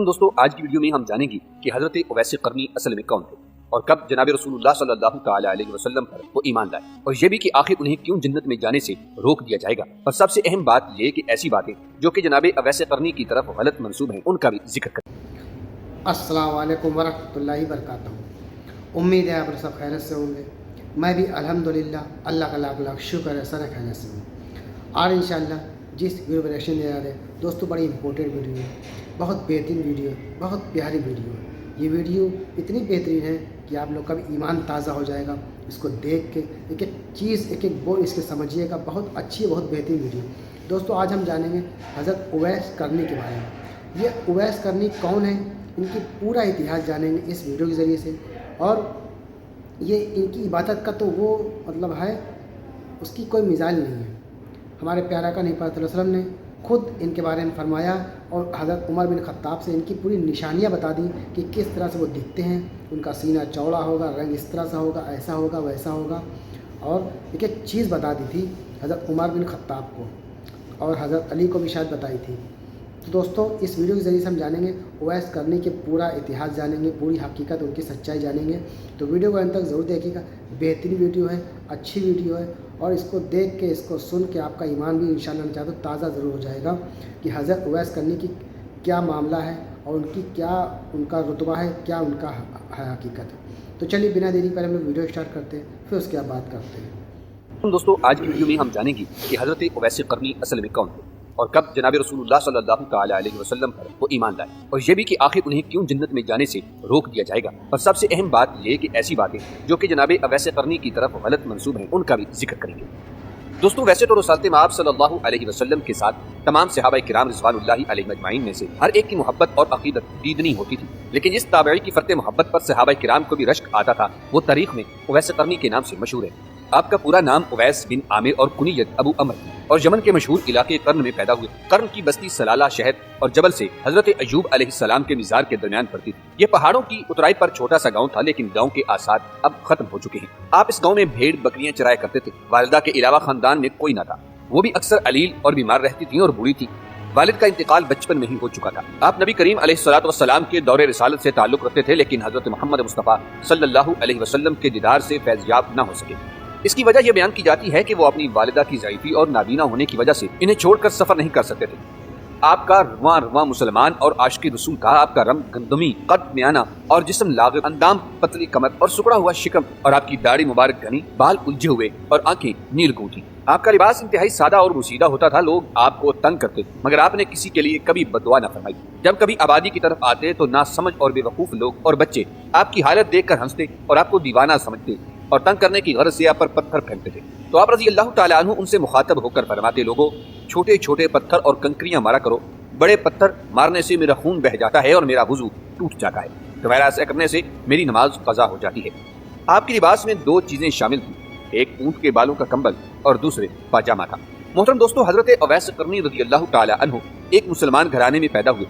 دوستو آج کی ویڈیو میں ہم جانیں گے کہ حضرت اویس قرنی اصل میں کون تھے اور کب جناب رسول اللہ صلی اللہ تعالی علیہ وسلم پر وہ ایمان لائے، اور یہ بھی کہ آخر انہیں کیوں جنت میں جانے سے روک دیا جائے گا، اور سب سے اہم بات یہ کہ ایسی باتیں جو کہ جناب اویس قرنی کی طرف غلط منسوب ہیں ان کا بھی ذکر کریں۔ السلام علیکم ورحمۃ اللہ وبرکاتہ۔ امید ہے آپ سب خیریت سے ہوں گے۔ میں بھی الحمدللہ اللہ کا لاکھ لاکھ شکر ہے سر خیریت سے ہوں۔ اور انشاءاللہ جس ویڈیو پر ریئیکشن دے رہے ہیں دوستو بڑی امپورٹنٹ ویڈیو ہے، بہت بہترین ویڈیو ہے، بہت پیاری ویڈیو ہے۔ یہ ویڈیو اتنی بہترین ہے کہ آپ لوگ کا بھی ایمان تازہ ہو جائے گا اس کو دیکھ کے، ایک ایک چیز ایک ایک بول اس کے سمجھیے گا۔ بہت اچھی بہت بہترین ویڈیو۔ دوستو آج ہم جانیں گے حضرت اویس قرنی کے بارے میں۔ یہ اویس قرنی کون ہے، ان کی پورا اتہاس جانیں گے اس ویڈیو کے ذریعے سے، اور یہ ان کی عبادت کا تو وہ مطلب ہے اس کی کوئی مثال نہیں ہے۔ ہمارے پیارا کا نبی صلی اللہ علیہ وسلم نے خود ان کے بارے میں فرمایا، اور حضرت عمر بن خطاب سے ان کی پوری نشانیاں بتا دیں کہ کس طرح سے وہ دکھتے ہیں۔ ان کا سینہ چوڑا ہوگا، رنگ اس طرح سے ہوگا، ایسا ہوگا ویسا ہوگا، اور ایک ایک چیز بتا دی تھی حضرت عمر بن خطاب کو، اور حضرت علی کو بھی شاید بتائی تھی۔ تو دوستو اس ویڈیو کے ذریعے سے ہم جانیں گے اویس قرنی کے پورا اتہاس جانیں گے، پوری حقیقت ان کی سچائی جانیں گے۔ تو ویڈیو کو انت تک ضرور دیکھیے گا، بہترین ویڈیو ہے، اچھی ویڈیو ہے، اور اس کو دیکھ کے اس کو سن کے آپ کا ایمان بھی انشاءاللہ ہم چاہتے تازہ ضرور ہو جائے گا کہ حضرت اویس قرنی کی کیا معاملہ ہے، اور ان کی کیا ان کا رتبہ ہے، کیا ان کا ہے حقیقت ہے۔ تو چلیے بنا دیری پہلے ہم لوگ ویڈیو اسٹارٹ کرتے ہیں، پھر اس کے بعد بات کرتے ہیں۔ دوستو آج کی ویڈیو میں ہم جانیں گے کہ حضرت اویس قرنی اصل میں کون تھے اور کب جناب رسول اللہ صلی اللہ تعالی علیہ وسلم پر وہ ایمان لائے، اور یہ بھی کہ آخر انہیں کیوں جنت میں جانے سے روک دیا جائے گا، اور سب سے اہم بات یہ کہ ایسی باتیں جو کہ جناب اویس قرنی کی طرف غلط منسوب ہیں ان کا بھی ذکر کریں گے۔ دوستو ویسے تو رسالت مآب صلی اللہ علیہ وسلم کے ساتھ تمام صحابہ کرام رضوان اللہ علیہ اجمعین میں سے ہر ایک کی محبت اور عقیدت دیدنی ہوتی تھی، لیکن جس تابعی کی فرط محبت پر صحابہ کرام کو بھی رشک آتا تھا وہ تاریخ میں اویس قرنی کے نام سے مشہور ہے۔ آپ کا پورا نام اویس بن عامر اور کنیت ابو عمر، اور یمن کے مشہور علاقے قرن میں پیدا ہوئے۔ قرن کی بستی سلالہ شہد اور جبل سے حضرت ایوب علیہ السلام کے مزار کے درمیان پڑتی تھی۔ یہ پہاڑوں کی اترائی پر چھوٹا سا گاؤں تھا، لیکن گاؤں کے آثار اب ختم ہو چکے ہیں۔ آپ اس گاؤں میں بھیڑ بکریاں چرایا کرتے تھے۔ والدہ کے علاوہ خاندان میں کوئی نہ تھا، وہ بھی اکثر علیل اور بیمار رہتی تھیں اور بوڑھی تھی۔ والد کا انتقال بچپن میں ہی ہو چکا تھا۔ آپ نبی کریم علیہ الصلوۃ والسلام کے دور رسالت سے تعلق رکھتے تھے، لیکن حضرت محمد مصطفیٰ صلی اللہ علیہ وسلم کے دیدار سے فیض یاب نہ ہو سکے۔ اس کی وجہ یہ بیان کی جاتی ہے کہ وہ اپنی والدہ کی ضعیفی اور نابینا ہونے کی وجہ سے انہیں چھوڑ کر سفر نہیں کر سکتے تھے۔ آپ کا رواں مسلمان اور عاشق رسول تھا۔ آپ کا رنگ گندمی، قد میانہ اور جسم لاغر، اندام پتلی کمر اور سکڑا ہوا شکم، اور آپ کی داڑھی مبارک گھنی، بال الجھے ہوئے اور آنکھیں نیل گوں تھیں۔ آپ کا لباس انتہائی سادہ اور بوسیدہ ہوتا تھا۔ لوگ آپ کو تنگ کرتے مگر آپ نے کسی کے لیے کبھی بددعا نہ فرمائی۔ جب کبھی آبادی کی طرف آتے تو ناسمجھ اور بے وقوف لوگ اور بچے آپ کی حالت دیکھ کر ہنستے اور آپ کو دیوانہ سمجھتے اور تنگ کرنے کی غرض سے آپ پر پتھر پھینکتے تھے۔ تو آپ رضی اللہ تعالیٰ عنہ ان سے مخاطب ہو کر فرماتے، لوگوں چھوٹے چھوٹے پتھر اور کنکریاں مارا کرو، بڑے پتھر مارنے سے میرا خون بہہ جاتا ہے اور میرا وضو ٹوٹ جاتا ہے، تو میرا ایسا کرنے سے میری نماز قضا ہو جاتی ہے۔ آپ کے لباس میں دو چیزیں شامل تھیں، ایک اونٹ کے بالوں کا کمبل اور دوسرے پاجامہ تھا۔ محترم دوستو حضرت اویس قرنی رضی اللہ تعالیٰ عنہ ایک مسلمان گھرانے میں پیدا ہوئے،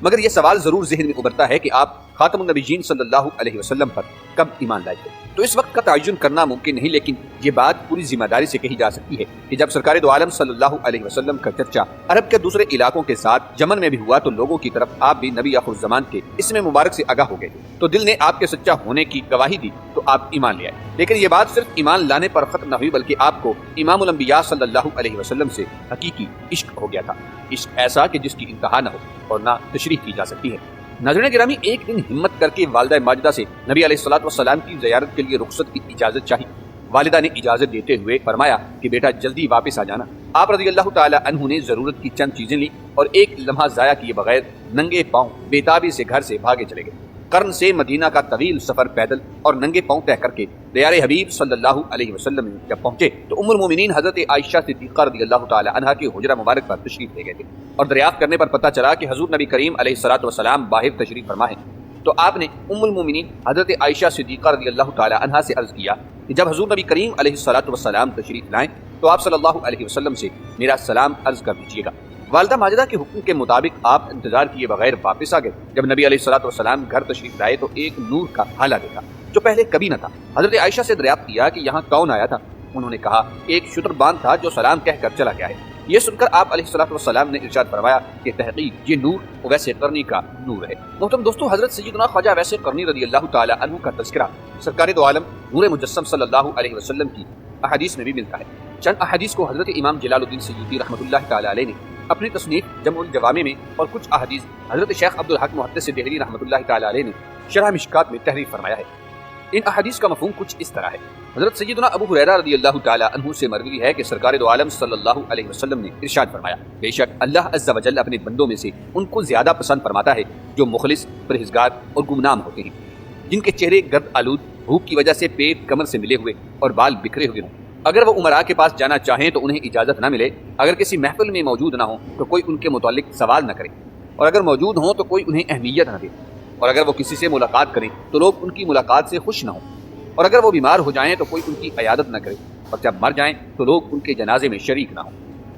مگر یہ سوال ضرور ذہن میں ابھرتا ہے کہ آپ خاتم النبیین صلی اللہ علیہ وسلم پر کب ایمان لائے تھے؟ تو اس وقت کا تعین کرنا ممکن نہیں، لیکن یہ بات پوری ذمہ داری سے کہی جا سکتی ہے کہ جب سرکار دو عالم صلی اللہ علیہ وسلم کا چرچا عرب کے دوسرے علاقوں کے ساتھ یمن میں بھی ہوا تو لوگوں کی طرف آپ بھی نبی آخر الزمان کے اسم مبارک سے آگاہ ہو گئے، تو دل نے آپ کے سچا ہونے کی گواہی دی تو آپ ایمان لے آئے۔ لیکن یہ بات صرف ایمان لانے پر ختم نہ ہوئی، بلکہ آپ کو امام الانبیاء صلی اللہ علیہ وسلم سے حقیقی عشق ہو گیا تھا، عشق ایسا کہ جس کی انتہا نہ ہو اور نہ تشریح کی جا سکتی ہے۔ ناظرین گرامی، ایک دن ہمت کر کے والدہ ماجدہ سے نبی علیہ الصلوۃ والسلام کی زیارت کے لیے رخصت کی اجازت چاہی۔ والدہ نے اجازت دیتے ہوئے فرمایا کہ بیٹا جلدی واپس آ جانا۔ آپ رضی اللہ تعالی عنہ نے ضرورت کی چند چیزیں لی اور ایک لمحہ ضائع کیے بغیر ننگے پاؤں بےتابی سے گھر سے بھاگے چلے گئے۔ قرن سے مدینہ کا طویل سفر پیدل اور ننگے پاؤں طے کر کے دیار حبیب صلی اللہ علیہ وسلم میں جب پہنچے تو ام المومنین حضرت عائشہ صدیقہ رضی اللہ تعالی عنہا کے حجرہ مبارک پر تشریف لے گئے تھے، اور دریافت کرنے پر پتہ چلا کہ حضور نبی کریم علیہ الصلوۃ والسلام باہر تشریف فرما ہیں۔ تو آپ نے ام المومنین حضرت عائشہ صدیقہ رضی اللہ تعالی عنہا سے عرض کیا کہ جب حضور نبی کریم علیہ الصلوۃ والسلام تشریف لائیں تو آپ صلی اللہ علیہ وسلم سے میرا سلام عرض کر دیجیے گا۔ والدہ ماجدہ کے حکم کے مطابق آپ انتظار کیے بغیر واپس آ گئے۔ جب نبی علیہ الصلوۃ والسلام گھر تشریف لائے تو ایک نور کا حالہ دیکھا جو پہلے کبھی نہ تھا۔ حضرت عائشہ سے دریافت کیا کہ یہاں کون آیا تھا؟ انہوں نے کہا ایک شتر بان تھا جو سلام کہہ کر چلا گیا ہے۔ یہ سن کر آپ علیہ الصلوۃ والسلام نے ارشاد فرمایا کہ تحقیق یہ نور اویس قرنی کا نور ہے۔ محترم دوستو، حضرت سیدنا خواجہ اویس قرنی رضی اللہ تعالی عنہ کا تذکرہ سرکار دو عالم نور مجسم صلی اللہ علیہ وسلم کی احادیث میں بھی ملتا ہے۔ چند احادیث کو حضرت امام جلال الدین سیوطی رحمۃ اللہ تعالی علیہ نے اپنی تصنیف جمع الجوامع میں، اور کچھ احادیث حضرت شیخ عبدالحق محدث دہلوی رحمۃ اللہ تعالی علیہ نے شرح مشکات میں تحریر فرمایا ہے۔ ان احادیث کا مفہوم کچھ اس طرح ہے۔ حضرت سیدنا ابو ہریرہ رضی اللہ تعالی عنہ سے مروی ہے کہ سرکار دو عالم صلی اللہ علیہ وسلم نے ارشاد فرمایا، بے شک اللہ عز و جل اپنے بندوں میں سے ان کو زیادہ پسند فرماتا ہے جو مخلص، پرہیزگار اور گمنام ہوتے ہیں، جن کے چہرے گرد آلود، بھوک کی وجہ سے پیٹ کمر سے ملے ہوئے اور بال بکھرے ہوئے ہوں۔ اگر وہ امراء کے پاس جانا چاہیں تو انہیں اجازت نہ ملے، اگر کسی محفل میں موجود نہ ہوں تو کوئی ان کے متعلق سوال نہ کرے، اور اگر موجود ہوں تو کوئی انہیں اہمیت نہ دے، اور اگر وہ کسی سے ملاقات کریں تو لوگ ان کی ملاقات سے خوش نہ ہوں، اور اگر وہ بیمار ہو جائیں تو کوئی ان کی عیادت نہ کرے، اور جب مر جائیں تو لوگ ان کے جنازے میں شریک نہ ہوں۔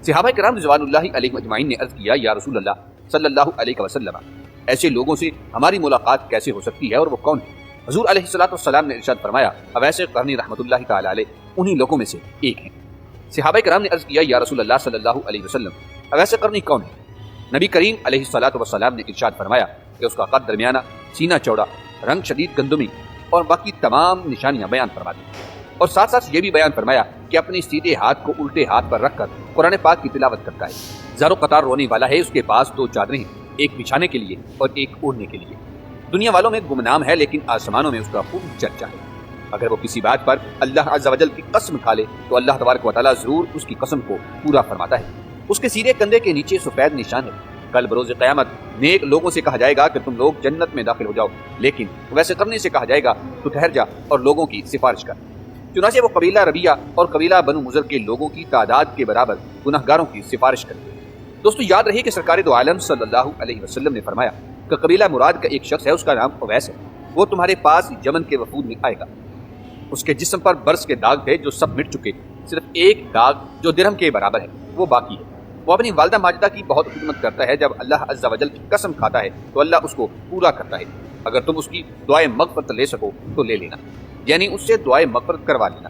صحابہ کرام رضوان اللہ علیہم اجمعین نے عرض کیا، یا رسول اللہ صلی اللہ علیہ وسلم، ایسے لوگوں سے ہماری ملاقات کیسے ہو سکتی ہے اور وہ کون ہے؟ حضور علیہ الصلوۃ والسلام نے ارشاد فرمایا، اویس قرنی رحمۃ اللہ تعالی علیہ انہی لوگوں میں سے ایک ہیں۔ صحابہ کرام نے عرض کیا، یا رسول اللہ صلی اللہ علیہ وسلم، اویس قرنی کون ہے؟ نبی کریم علیہ الصلوۃ والسلام نے ارشاد فرمایا کہ اس کا قد درمیانہ، سینہ چوڑا، رنگ شدید گندمی، اور باقی تمام نشانیاں بیان فرما دی، اور ساتھ ساتھ یہ بھی بیان فرمایا کہ اپنے سیدھے ہاتھ کو الٹے ہاتھ پر رکھ کر قرآن پاک کی تلاوت کرتا ہے، زارو قطار رونے والا ہے، اس کے پاس دو چادریں ہیں، ایک بچھانے کے لیے اور ایک اوڑھنے کے لیے، دنیا والوں میں گمنام ہے لیکن آسمانوں میں اس کا خوب چرچا ہے۔ اگر وہ کسی بات پر اللہ عز و جل کی قسم کھا لے تو اللہ تبارک و تعالیٰ ضرور اس کی قسم کو پورا فرماتا ہے۔ اس کے سیدھے کندھے کے نیچے سفید نشان ہے۔ کل بروز قیامت نیک لوگوں سے کہا جائے گا کہ تم لوگ جنت میں داخل ہو جاؤ، لیکن ویسے کرنے سے کہا جائے گا تو ٹھہر جا اور لوگوں کی سفارش کر۔ چنانچہ وہ قبیلہ ربیہ اور قبیلہ بنو مضر کے لوگوں کی تعداد کے برابر گنہگاروں کی سفارش کرے۔ دوستو یاد رہے کہ سرکار دو عالم صلی اللہ علیہ وسلم نے فرمایا کہ قبیلہ مراد کا ایک شخص ہے، اس کا نام اویس ہے، وہ تمہارے پاس یمن کے وفود میں آئے گا۔ اس کے جسم پر برس کے داغ تھے جو سب مٹ چکے، صرف ایک داغ جو درہم کے برابر ہے وہ باقی ہے۔ وہ اپنی والدہ ماجدہ کی بہت خدمت کرتا ہے، جب اللہ عز و جل کی قسم کھاتا ہے تو اللہ اس کو پورا کرتا ہے۔ اگر تم اس کی دعائے مغفرت لے سکو تو لے لینا، یعنی اس سے دعائے مغفرت کروا لینا۔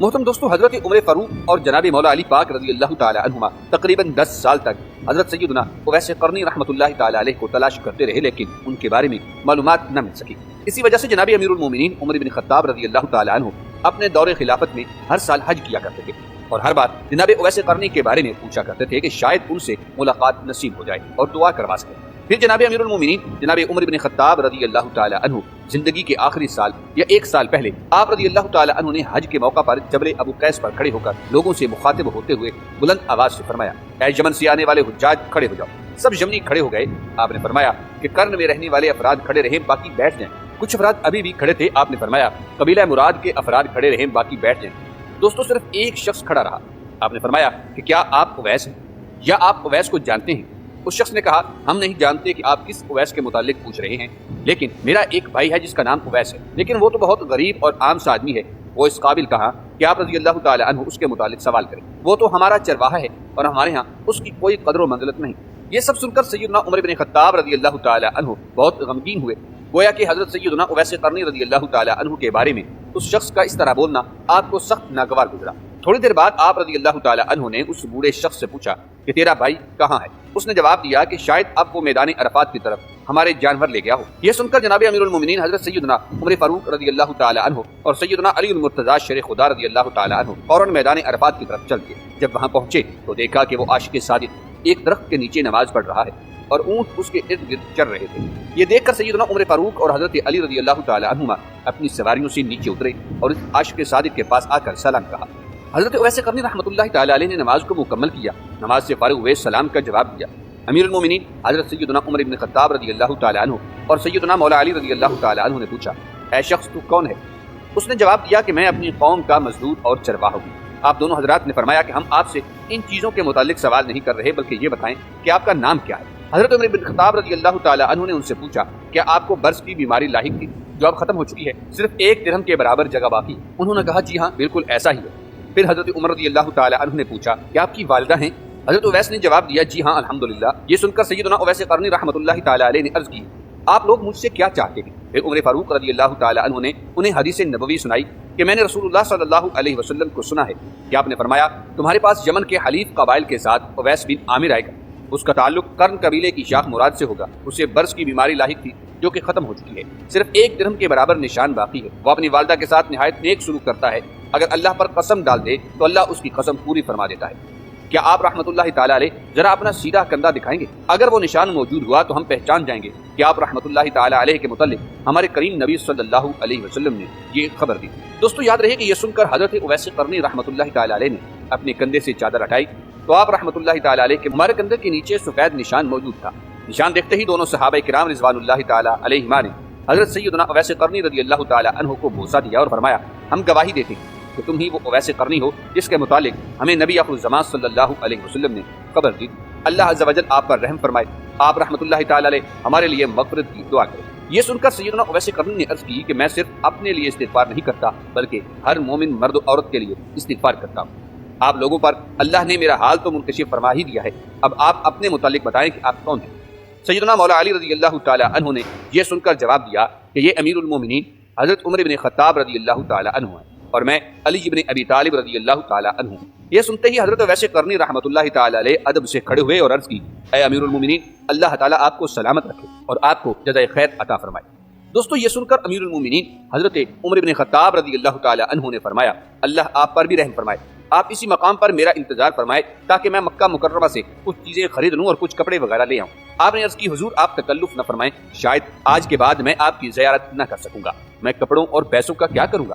محترم دوستو، حضرت عمر فاروق اور جناب مولا علی پاک رضی اللہ تعالی عنہما تقریباً 10 سال تک حضرت سیدنا اویس قرنی رحمۃ اللہ تعالی علیہ کو تلاش کرتے رہے، لیکن ان کے بارے میں معلومات نہ مل سکی۔ اسی وجہ سے جناب امیر المومنین عمر بن خطاب رضی اللہ تعالی عنہ اپنے دور خلافت میں ہر سال حج کیا کرتے تھے، اور ہر بار جناب اویس قرنی کے بارے میں پوچھا کرتے تھے کہ شاید ان سے ملاقات نصیب ہو جائے اور دعا کروا سکے۔ پھر جناب امیر المومنین جناب عمر بن خطاب رضی اللہ تعالی عنہ زندگی کے آخری سال یا 1 سال پہلے آپ رضی اللہ تعالی عنہ نے حج کے موقع پر جبل ابو قیس پر کھڑے ہو کر لوگوں سے مخاطب ہوتے ہوئے بلند آواز سے فرمایا، اے یمن سے آنے والے حجاج کھڑے ہو جاؤ۔ سب یمنی کھڑے ہو گئے۔ آپ نے فرمایا کہ قرن میں رہنے والے افراد کھڑے رہیں، باقی بیٹھ جائیں۔ کچھ افراد ابھی بھی کھڑے تھے۔ آپ نے فرمایا قبیلہ مراد کے افراد کھڑے رہیں، باقی بیٹھ جائیں۔ دوستو صرف ایک شخص کھڑا رہا۔ آپ نے فرمایا کہ کیا آپ اویس ہیں یا آپ اویس کو جانتے ہیں؟ اس شخص نے کہا، ہم نہیں جانتے کہ آپ کس اویس کے متعلق پوچھ رہے ہیں، لیکن میرا ایک بھائی ہے جس کا نام اویس ہے، لیکن وہ تو بہت غریب اور عام سا آدمی ہے، وہ اس قابل کہا کہ آپ رضی اللہ تعالی عنہ اس کے متعلق سوال کریں۔ وہ تو ہمارا چرواہا ہے اور ہمارے ہاں اس کی کوئی قدر و منزلت نہیں۔ یہ سب سن کر سیدنا عمر بن خطاب رضی اللہ تعالی عنہ بہت غمگین ہوئے، گویا کہ حضرت سیدنا اویس قرنی رضی اللہ تعالی عنہ کے بارے میں اس شخص کا اس طرح بولنا آپ کو سخت ناگوار گزرا۔ تھوڑی دیر بعد آپ رضی اللہ تعالی عنہ نے اس بوڑھے شخص سے پوچھا کہ تیرا بھائی کہاں ہے؟ اس نے جواب دیا کہ شاید اب وہ میدان عرفات کی طرف ہمارے جانور لے گیا ہو۔ یہ سن کر جناب امیر المومنین حضرت سیدنا عمر فاروق رضی اللہ تعالی عنہ اور سیدنا علی المرتضی شیر خدا رضی اللہ تعالی عنہ فوراً میدان عرفات کی طرف چل گئے۔ جب وہاں پہنچے تو دیکھا کہ وہ عاشق صادق ایک درخت کے نیچے نماز پڑھ رہا ہے اور اونٹ اس کے ارد گرد چل رہے تھے۔ یہ دیکھ کر سیدنا عمر فاروق اور حضرت علی رضی اللہ تعالی عنہما اپنی سواریوں سے نیچے اترے اور اس عاشق صادق کے پاس آ کر سلام کہا۔ حضرت اویس قرنی رحمۃ اللہ تعالی علیہ نے نماز کو مکمل کیا، نماز سے فارغ ہوئے سلام کا جواب دیا۔ امیر المومنین حضرت سیدنا عمر بن خطاب رضی اللہ تعالی عنہ اور سیدنا مولا علی رضی اللہ تعالی عنہ نے پوچھا، اے شخص تو کون ہے؟ اس نے جواب دیا کہ میں اپنی قوم کا مزدور اور چرواہا ہوں۔ آپ دونوں حضرات نے فرمایا کہ ہم آپ سے ان چیزوں کے متعلق سوال نہیں کر رہے، بلکہ یہ بتائیں کہ آپ کا نام کیا ہے؟ حضرت عمر بن خطاب رضی اللہ تعالی عنہ نے ان سے پوچھا، کیا آپ کو برس کی بیماری لاحق تھی جو اب ختم ہو چکی ہے، صرف 1 درہم کے برابر جگہ باقی؟ انہوں نے کہا، جی ہاں بالکل ایسا ہی ہے۔ پھر حضرت عمر رضی اللہ تعالی عنہ نے پوچھا، کیا آپ کی والدہ ہیں؟ حضرت اویس نے جواب دیا، جی ہاں الحمدللہ۔ یہ سن کر سیدنا اویس قرنی رحمۃ اللہ تعالی علیہ نے عرض کی، آپ لوگ مجھ سے کیا چاہتے ہیں؟ پھر عمر فاروق رضی اللہ تعالیٰ عنہ نے انہیں حدیث نبوی سنائی کہ میں نے رسول اللہ صلی اللہ علیہ وسلم کو سنا ہے کہ آپ نے فرمایا تمہارے پاس یمن کے حلیف قبائل کے ساتھ اویس بن عامر آئے گا، اس کا تعلق قرن قبیلے کی شاخ مراد سے ہوگا، اسے برص کی بیماری لاحق تھی جو کہ ختم ہو چکی ہے، صرف 1 درہم کے برابر نشان باقی ہے، وہ اپنی والدہ کے ساتھ نہایت نیک سلوک کرتا ہے، اگر اللہ پر قسم ڈال دے تو اللہ اس کی قسم پوری فرما دیتا ہے۔ کیا آپ رحمۃ اللہ تعالیٰ علیہ ذرا اپنا سیدھا کندھا دکھائیں گے؟ اگر وہ نشان موجود ہوا تو ہم پہچان جائیں گے کہ آپ رحمۃ اللہ تعالیٰ علیہ کے متعلق ہمارے کریم نبی صلی اللہ علیہ وسلم نے یہ خبر دی۔ دوستو یاد رہے کہ یہ سن کر حضرت اویس قرنی رحمۃ اللہ تعالیٰ علیہ نے اپنے کندھے سے چادر ہٹائی تو آپ رحمۃ اللہ تعالیٰ علیہ کے ہمارے کندھے کے نیچے سفید نشان موجود تھا۔ نشان دیکھتے ہی دونوں صحابہ کرام رضوان اللہ تعالیٰ علیہما نے حضرت سیدنا اویس قرنی رضی اللہ تعالیٰ عنہ کو بوسہ دیا اور فرمایا ہم گواہی دیتے ہیں کہ تم ہی وہ اویس قرنی ہو جس کے متعلق ہمیں نبی آخر الزمان صلی اللہ علیہ وسلم نے خبر دی۔ اللہ عز و جل آپ پر رحم فرمائے، آپ رحمۃ اللہ تعالیٰ علیہ ہمارے لیے مغفرت کی دعا کریں۔ یہ سن کر سیدنا اویس قرنی نے عرض کی کہ میں صرف اپنے لیے استغفار نہیں کرتا بلکہ ہر مومن مرد و عورت کے لیے استغفار کرتا ہوں۔ آپ لوگوں پر اللہ نے میرا حال تو منکشف فرما ہی دیا ہے، اب آپ اپنے متعلق بتائیں کہ آپ کون ہیں۔ سیدنا مولا علی رضی اللہ تعالیٰ عنہ نے یہ سن کر جواب دیا کہ یہ امیر المومنین حضرت عمر بن خطاب رضی اللہ تعالیٰ عنہ ہیں اور میں علی بن ابی طالب رضی اللہ تعالیٰ عنہ ہوں۔ یہ سنتے ہی حضرت اویس قرنی رحمۃ اللہ تعالیٰ علیہ ادب سے کھڑے ہوئے اور عرض کی اے امیر المومنین اللہ تعالیٰ آپ کو سلامت رکھے اور آپ کو جزائے خیر عطا فرمائے۔ دوستو یہ سن کر امیر المومنین حضرت عمر بن خطاب رضی اللہ تعالیٰ عنہ نے فرمایا اللہ آپ پر بھی رحم فرمائے، آپ اسی مقام پر میرا انتظار فرمائے تاکہ میں مکہ مکرمہ سے کچھ چیزیں خرید لوں اور کچھ کپڑے وغیرہ لے آؤں۔ آپ نے عرض کی حضور آپ تکلف نہ فرمائیں، شاید آج کے بعد میں آپ کی زیارت نہ کر سکوں گا، میں کپڑوں اور پیسوں کا کیا کروں گا؟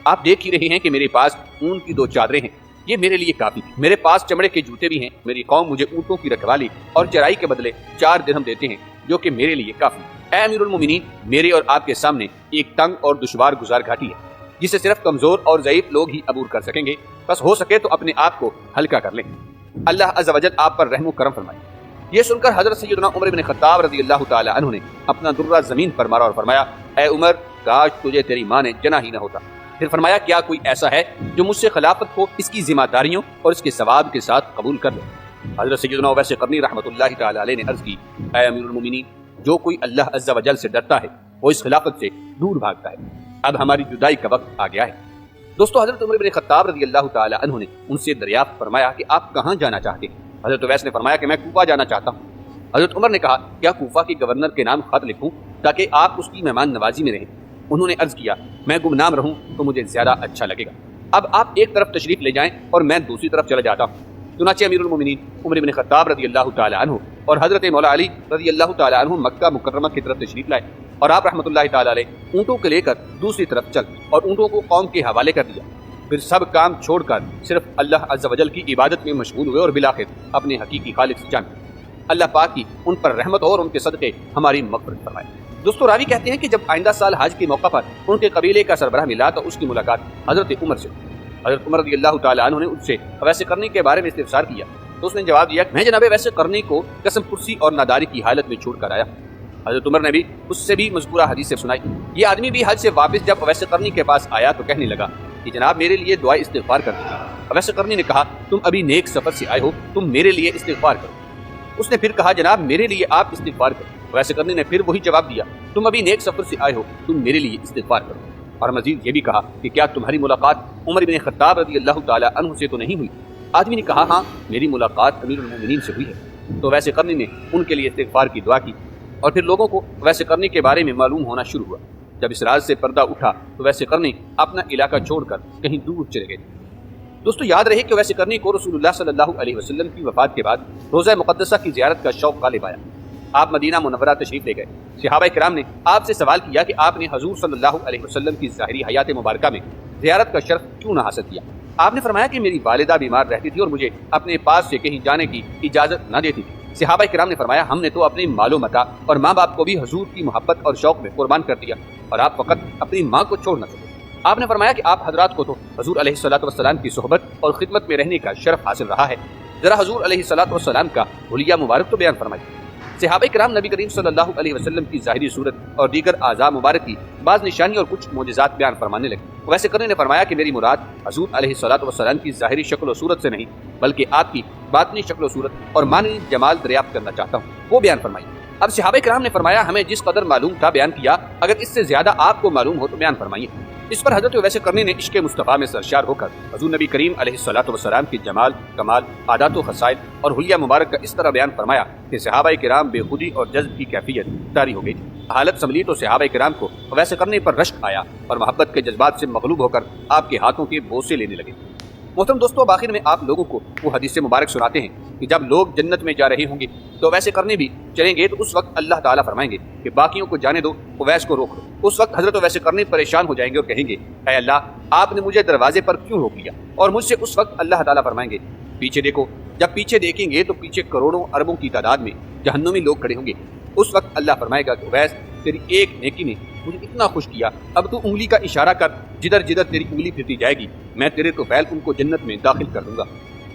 آپ دیکھ ہی رہے ہیں کہ میرے پاس اون کی 2 چادریں ہیں، یہ میرے لیے کافی، میرے پاس چمڑے کے جوتے بھی ہیں، میری قوم مجھے اونٹوں کی رکھوالی اور چرائی کے بدلے 4 درہم دیتے ہیں جو کہ میرے لیے کافی۔ اے امیر المومنین میرے اور آپ کے سامنے ایک تنگ اور دشوار گزار گھاٹی ہے جسے صرف کمزور اور ضعیف لوگ ہی عبور کر سکیں گے، بس ہو سکے تو اپنے آپ کو ہلکا کر لیں، اللہ عز و جل آپ پر رحم و کرم فرمائے۔ یہ سن کر حضرت سیدنا عمر بن خطاب رضی اللہ تعالیٰ عنہ نے اپنا درہ زمین پر مارا اور فرمایا اے عمر کاش تجھے تیری ماں نے جنا ہی نہ ہوتا۔ پھر فرمایا کیا کوئی ایسا ہے جو مجھ سے خلافت کو اس کی ذمہ داریوں اور اس کے ثواب کے ساتھ قبول کر لے؟ حضرت سیدنا اویس قرنی رحمۃ اللہ تعالیٰ علیہ نے عرض کی اے امیر المومنین جو کوئی اللہ عز و جل سے ڈرتا ہے وہ اس خلافت سے دور بھاگتا ہے، اب ہماری جدائی کا وقت آ گیا ہے۔ دوستو حضرت عمر بن خطاب رضی اللہ تعالیٰ عنہ نے ان سے دریافت فرمایا کہ آپ کہاں جانا چاہتے ہیں؟ حضرت اویس نے فرمایا کہ میں کوفہ جانا چاہتا ہوں۔ حضرت عمر نے کہا کیا کوفہ کے گورنر کے نام خط لکھوں تاکہ آپ اس کی مہمان نوازی میں رہیں؟ انہوں نے عرض کیا میں گمنام رہوں تو مجھے زیادہ اچھا لگے گا، اب آپ ایک طرف تشریف لے جائیں اور میں دوسری طرف چلا جاتا ہوں۔ چنانچہ امیر المومنین عمر بن خطاب رضی اللہ تعالیٰ عنہ اور حضرت مولا علی رضی اللہ تعالیٰ عنہ مکہ مکرمہ کی طرف تشریف لائے اور آپ رحمۃ اللہ تعالیٰ علیہ اونٹوں کو لے کر دوسری طرف چل اور اونٹوں کو قوم کے حوالے کر دیا، پھر سب کام چھوڑ کر صرف اللہ عز و جل کی عبادت میں مشغول ہوئے اور بالآخر اپنے حقیقی خالق سے جان گئے۔ اللہ پاک کی ان پر رحمت اور ان کے صدقے ہماری مغفرت فرمائے۔ دوستو راوی کہتے ہیں کہ جب آئندہ سال حج کے موقع پر ان کے قبیلے کا سربراہ ملا تو اس کی ملاقات حضرت عمر سے ہوئی۔ حضرت عمر رضی اللہ تعالیٰ عنہ نے اس سے اویس قرنی کے بارے میں استفسار کیا تو اس نے جواب دیا میں جناب اویس قرنی کو قسم پرسی اور ناداری کی حالت میں چھوڑ کر آیا۔ حضرت عمر نے بھی اس سے بھی مذکورہ حدیث سنائی۔ یہ آدمی بھی حج سے واپس جب اویس قرنی کے پاس آیا تو کہنے لگا کہ جناب میرے لیے دعائے استغفار کر دیجیے۔ اویس قرنی نے کہا تم ابھی نیک سفر سے آئے ہو، تم میرے لیے استغفار کرو۔ اس نے پھر کہا جناب میرے لیے آپ استغفار کرو۔ اویس قرنی نے پھر وہی جواب دیا تم ابھی نیک سفر سے آئے ہو، تم میرے لیے استغفار کرو۔ اور مزید یہ بھی کہا کہ کیا تمہاری ملاقات عمر بن خطاب رضی اللہ تعالیٰ عنہ سے تو نہیں ہوئی؟ آدمی نے کہا ہاں میری ملاقات امیر المومنین سے ہوئی ہے۔ تو اویس قرنی نے ان کے لیے استغفار کی دعا کی اور پھر لوگوں کو اویس قرنی کے بارے میں معلوم ہونا شروع ہوا۔ جب اس راز سے پردہ اٹھا تو اویس قرنی اپنا علاقہ چھوڑ کر کہیں دور چلے گئے۔ دوستو یاد رہے کہ اویس قرنی کو رسول اللہ صلی اللہ علیہ وسلم کی وفات کے بعد روضہ مقدسہ کی زیارت کا شوق غالب آیا۔ آپ مدینہ منورہ تشریف لے گئے۔ صحابہ کرام نے آپ سے سوال کیا کہ آپ نے حضور صلی اللہ علیہ وسلم کی ظاہری حیات مبارکہ میں زیارت کا شرف کیوں نہ حاصل کیا؟ آپ نے فرمایا کہ میری والدہ بیمار رہتی تھی اور مجھے اپنے پاس سے کہیں جانے کی اجازت نہ دیتی تھی۔ صحابہ کرام نے فرمایا ہم نے تو اپنے مال و متاع اور ماں باپ کو بھی حضور کی محبت اور شوق میں قربان کر دیا اور آپ فقط اپنی ماں کو چھوڑ نہ سکے۔ آپ نے فرمایا کہ آپ حضرات کو تو حضور علیہ الصلوۃ والسلام کی صحبت اور خدمت میں رہنے کا شرف حاصل رہا ہے، ذرا حضور علیہ الصلوۃ والسلام کا حلیہ مبارک تو بیان فرمائیے۔ صحابہ کرام نبی کریم صلی اللہ علیہ وسلم کی ظاہری صورت اور دیگر اعضاء مبارک کی بعض نشانی اور کچھ معجزات بیان فرمانے لگے۔ اویس قرنی نے فرمایا کہ میری مراد حضور علیہ الصلوۃ والسلام کی ظاہری شکل و صورت سے نہیں بلکہ آپ کی باطنی شکل و صورت اور معنوی جمال دریافت کرنا چاہتا ہوں، وہ بیان فرمائیے۔ اب صحابہ کرام نے فرمایا ہمیں جس قدر معلوم تھا بیان کیا، اگر اس سے زیادہ آپ کو معلوم ہو تو بیان فرمائیے۔ اس پر حضرت اویس قرنی نے عشق مصطفیٰ میں سرشار ہو کر حضور نبی کریم علیہ الصلوۃ والسلام کی جمال، کمال، عادات و خصائل اور حلیہ مبارک کا اس طرح بیان فرمایا کہ صحابہ کرام بے خودی اور جذب کی کیفیت طاری ہو گئی تھی۔ حالت سنبھلی تو صحابہ کرام کو اویس قرنی پر رشک آیا اور محبت کے جذبات سے مغلوب ہو کر آپ کے ہاتھوں کے بوسے لینے لگے۔ محترم دوستو، اب آخر میں آپ لوگوں کو وہ حدیث مبارک سناتے ہیں کہ جب لوگ جنت میں جا رہے ہوں گے تو ویسے کرنے بھی چلیں گے تو اس وقت اللہ تعالیٰ فرمائیں گے کہ باقیوں کو جانے دو، اویس کو روک دو۔ اس وقت حضرت اویس کرنے پریشان ہو جائیں گے اور کہیں گے اے اللہ، آپ نے مجھے دروازے پر کیوں روک لیا؟ اور مجھ سے اس وقت اللہ تعالیٰ فرمائیں گے پیچھے دیکھو۔ جب پیچھے دیکھیں گے تو پیچھے کروڑوں اربوں کی تعداد میں جہنمی لوگ کھڑے ہوں گے۔ اس وقت اللہ فرمائے گا کہ اویس، تیری ایک نیکی نے مجھے اتنا خوش کیا، اب تو انگلی کا اشارہ کر، جدھر جدھر تیری انگلی پھرتی جائے گی میں تیرے تو پہل ان کو جنت میں داخل کر دوں گا۔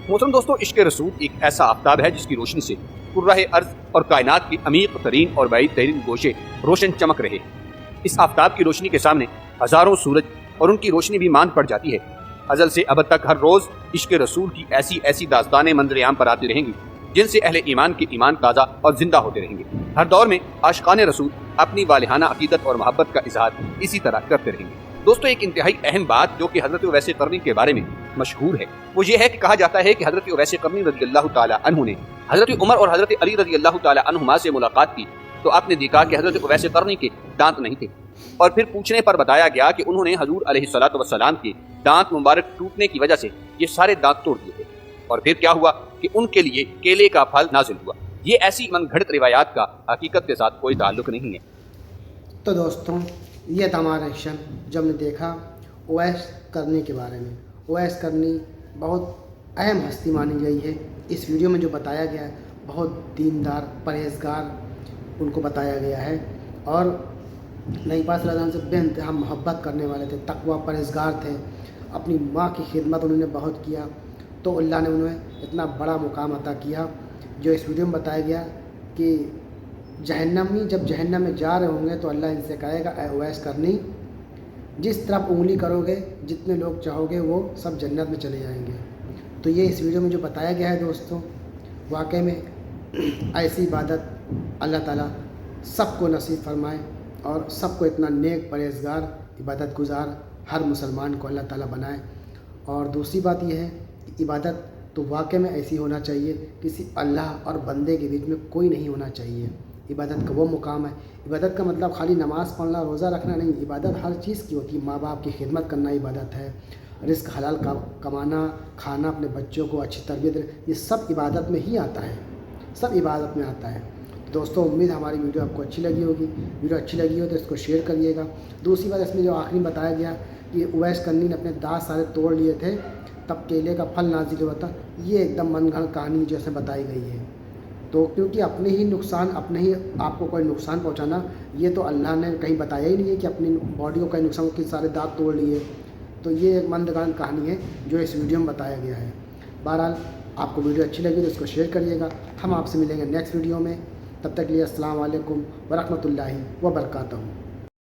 محترم دوستو، عشق رسول ایک ایسا آفتاب ہے جس کی روشنی سے کرۂ ارض اور کائنات کی عمیق ترین اور بعید ترین گوشے روشن چمک رہے۔ اس آفتاب کی روشنی کے سامنے ہزاروں سورج اور ان کی روشنی بھی ماند پڑ جاتی ہے۔ ازل سے ابد تک ہر روز عشق رسول کی ایسی داستانیں منظر عام پر آتی رہیں گی جن سے اہل ایمان کے ایمان تازہ اور زندہ ہوتے رہیں گے۔ ہر دور میں عاشقان رسول اپنی والہانہ عقیدت اور محبت کا اظہار اسی طرح کرتے رہیں گے۔ دوستو، ایک انتہائی اہم بات جو کہ حضرت اویس قرنی کے بارے میں مشہور ہے وہ یہ ہے کہ کہا جاتا ہے کہ حضرت اویس قرنی رضی اللہ تعالی عنہ نے حضرت عمر اور حضرت علی رضی اللہ تعالی عنہما سے ملاقات کی تو آپ نے دیکھا کہ حضرت اویس قرنی کے دانت نہیں تھے، اور پھر پوچھنے پر بتایا گیا کہ انہوں نے حضور علیہ الصلوۃ والسلام کے دانت مبارک ٹوٹنے کی وجہ سے یہ سارے دانت توڑ دیے تھے، اور پھر کیا ہوا کہ ان کے لیے کیلے کا پھل نازل ہوا۔ یہ ایسی من گھڑت روایات کا حقیقت کے ساتھ کوئی تعلق نہیں ہے۔ تو دوستوں، یہ تھا ہمارا ایکشن جو ہم نے دیکھا اویس کرنی کے بارے میں۔ اویس کرنی بہت اہم ہستی مانی گئی ہے۔ اس ویڈیو میں جو بتایا گیا ہے بہت دیندار، پرہیزگار ان کو بتایا گیا ہے، اور نبی پاک صلی اللہ علیہ وسلم سے بے انتہا محبت کرنے والے تھے، تقویٰ، پرہیزگار تھے، اپنی ماں کی خدمت انہوں نے بہت کیا، تو اللہ نے انہیں اتنا بڑا مقام عطا کیا جو اس ویڈیو میں بتایا گیا کہ جہنمی جب جہنم میں جا رہے ہوں گے تو اللہ ان سے کہے گا اے اویس کرنی، جس طرف انگلی کرو گے جتنے لوگ چاہو گے وہ سب جنت میں چلے جائیں گے۔ تو یہ اس ویڈیو میں جو بتایا گیا ہے دوستوں، واقعی میں ایسی عبادت اللہ تعالیٰ سب کو نصیب فرمائے اور سب کو اتنا نیک، پرہیزگار، عبادت گزار ہر مسلمان کو اللہ تعالیٰ بنائے۔ اور دوسری بات یہ ہے کہ عبادت تو واقعی میں ایسی ہونا چاہیے، کسی اللہ اور بندے کے بیچ میں کوئی نہیں ہونا چاہیے۔ عبادت کا وہ مقام ہے، عبادت کا مطلب خالی نماز پڑھنا، روزہ رکھنا نہیں، عبادت ہر چیز کی ہوتی ہے۔ ماں باپ کی خدمت کرنا عبادت ہے، رزق حلال کمانا، کھانا، اپنے بچوں کو اچھی تربیت دینا، یہ سب عبادت میں ہی آتا ہے، سب عبادت میں آتا ہے۔ دوستوں، امید ہماری ویڈیو آپ کو اچھی لگی ہوگی۔ ویڈیو اچھی لگی ہو تو اس کو شیئر کریے گا۔ دوسری بات، اس میں جو آخری بتایا گیا کہ اویس کرنی نے اپنے دانت سارے توڑ لیے تھے تب کیلے کا پھل نازل ہوا تھا، یہ ایک دم من گھڑت کہانی جیسے بتائی گئی ہے۔ تو کیونکہ اپنے ہی نقصان، اپنے ہی آپ کو کوئی نقصان پہنچانا، یہ تو اللہ نے کہیں بتایا ہی نہیں ہے کہ اپنی باڈی کو کوئی نقصان، کے سارے دانت توڑ لیے۔ تو یہ ایک من گھڑت کہانی ہے جو اس ویڈیو میں بتایا گیا ہے۔ بہرحال آپ کو ویڈیو اچھی لگی تو اس کو شیئر کریے گا۔ ہم آپ سے ملیں گے نیکسٹ ویڈیو میں، تب تک کے لیے السلام علیکم ورحمۃ اللہ وبرکاتہ۔